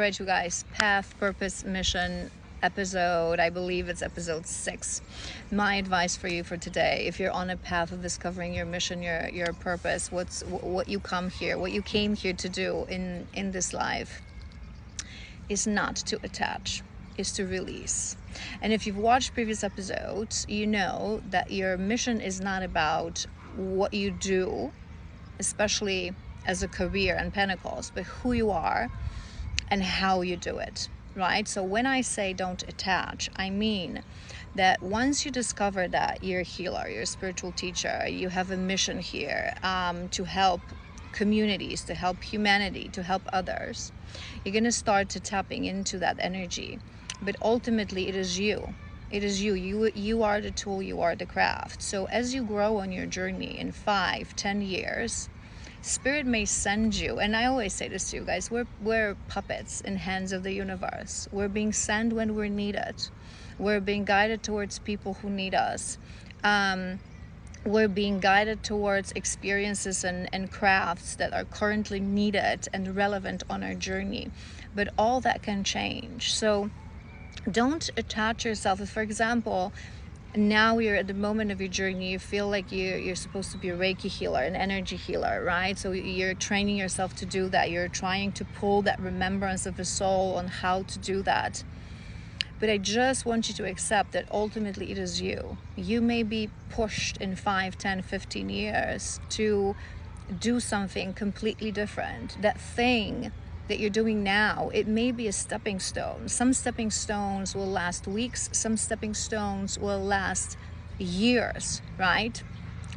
Right, you guys, path, purpose, mission episode, I believe it's episode 6. My advice for you for today, if you're on a path of discovering your mission, your purpose, what you came here to do in this life, is not to attach, is to release. And if you've watched previous episodes, you know that your mission is not about what you do, especially as a career and Pentacles, but who you are and how you do it, right? So when I say don't attach, I mean that once you discover that you're a healer, you're a spiritual teacher, you have a mission here to help communities, to help humanity, to help others, you're going to start to tapping into that energy. But ultimately, it is you. It is you. You are the tool, you are the craft. So as you grow on your journey in 5-10 years, Spirit may send you, and I always say this to you guys, we're puppets in hands of the universe. We're being sent when we're needed. We're being guided towards people who need us. We're being guided towards experiences and crafts that are currently needed and relevant on our journey. But all that can change. So don't attach yourself. If, for example, now you're at the moment of your journey, you feel like you're supposed to be a Reiki healer, an energy healer, right? So you're training yourself to do that. You're trying to pull that remembrance of the soul on how to do that. But I just want you to accept that ultimately it is you. You may be pushed in 5, 10, 15 years to do something completely different. That thing that you're doing now, it may be a stepping stone. Some stepping stones will last weeks, some stepping stones will last years, right?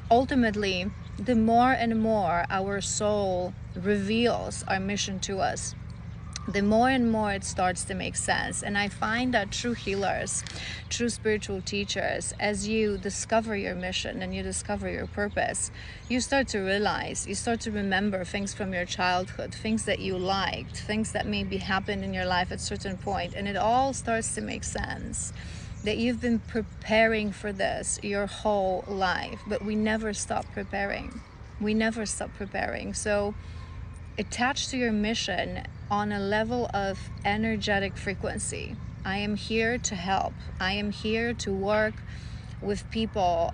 Ultimately, the more and more our soul reveals our mission to us, the more and more it starts to make sense. And I find that true healers, true spiritual teachers, as you discover your mission and you discover your purpose, you start to realize, you start to remember things from your childhood, things that you liked, things that maybe happened in your life at a certain point, and it all starts to make sense. That you've been preparing for this your whole life, but we never stop preparing. We never stop preparing. So attach to your mission on a level of energetic frequency. I am here to help. I am here to work with people,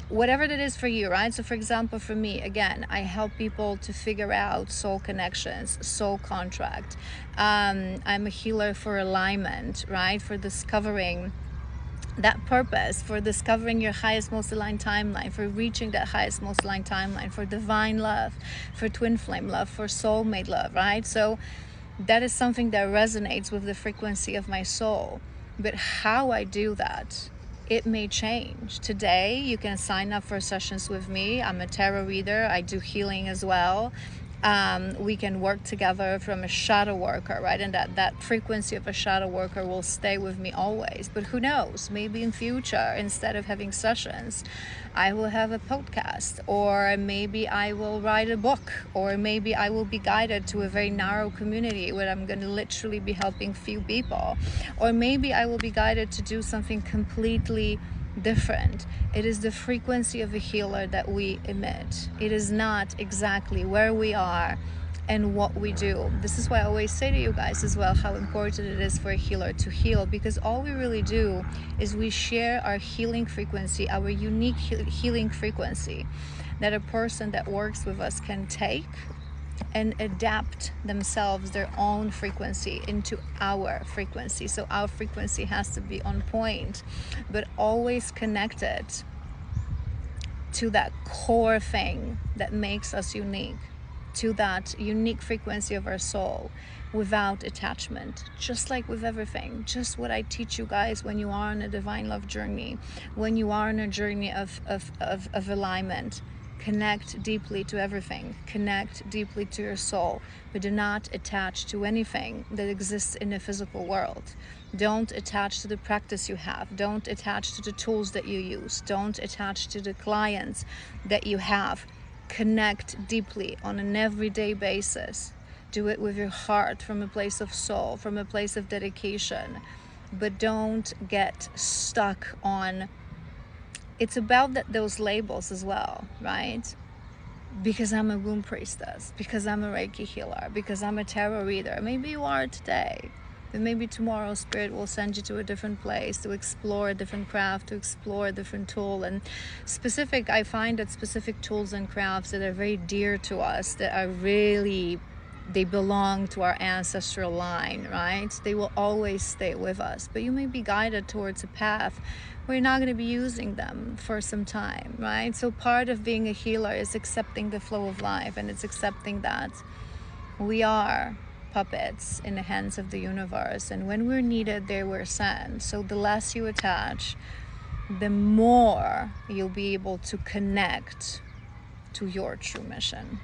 whatever that is for you, right? So for example, for me, again, I help people to figure out soul connections, soul contract. I'm a healer for alignment, right? For discovering that purpose, for discovering your highest, most aligned timeline, for reaching that highest, most aligned timeline, for divine love, for twin flame love, for soulmate love, right? So that is something that resonates with the frequency of my soul. But how I do that, it may change. Today, you can sign up for sessions with me. I'm a tarot reader. I do healing as well. We can work together from a shadow worker, right? And that frequency of a shadow worker will stay with me always. But who knows? Maybe in future, instead of having sessions, I will have a podcast, or maybe I will write a book, or maybe I will be guided to a very narrow community where I'm going to literally be helping few people, or maybe I will be guided to do something completely different. It is the frequency of a healer that we emit. It is not exactly where we are and what we do. This is why I always say to you guys as well how important it is for a healer to heal, because all we really do is we share our healing frequency, our unique healing frequency that a person that works with us can take and adapt themselves, their own frequency, into our frequency. So our frequency has to be on point, but always connected to that core thing that makes us unique, to that unique frequency of our soul, without attachment. Just like with everything, just what I teach you guys when you are on a divine love journey, when you are on a journey of alignment. Connect deeply to everything. Connect deeply to your soul, but do not attach to anything that exists in the physical world. Don't attach to the practice you have. Don't attach to the tools that you use. Don't attach to the clients that you have. Connect deeply on an everyday basis. Do it with your heart, from a place of soul, from a place of dedication. But don't get stuck on... It's about those labels as well, right? because I'm a womb priestess, because I'm a Reiki healer, because I'm a tarot reader. Maybe you are today, but maybe tomorrow Spirit will send you to a different place to explore a different craft, to explore a different tool. And I find that specific tools and crafts that are very dear to us, that are really, they belong to our ancestral line, right? They will always stay with us, but you may be guided towards a path where you're not going to be using them for some time, right? So part of being a healer is accepting the flow of life, and it's accepting that we are puppets in the hands of the universe, and when we're needed, they were sent. So the less you attach, the more you'll be able to connect to your true mission.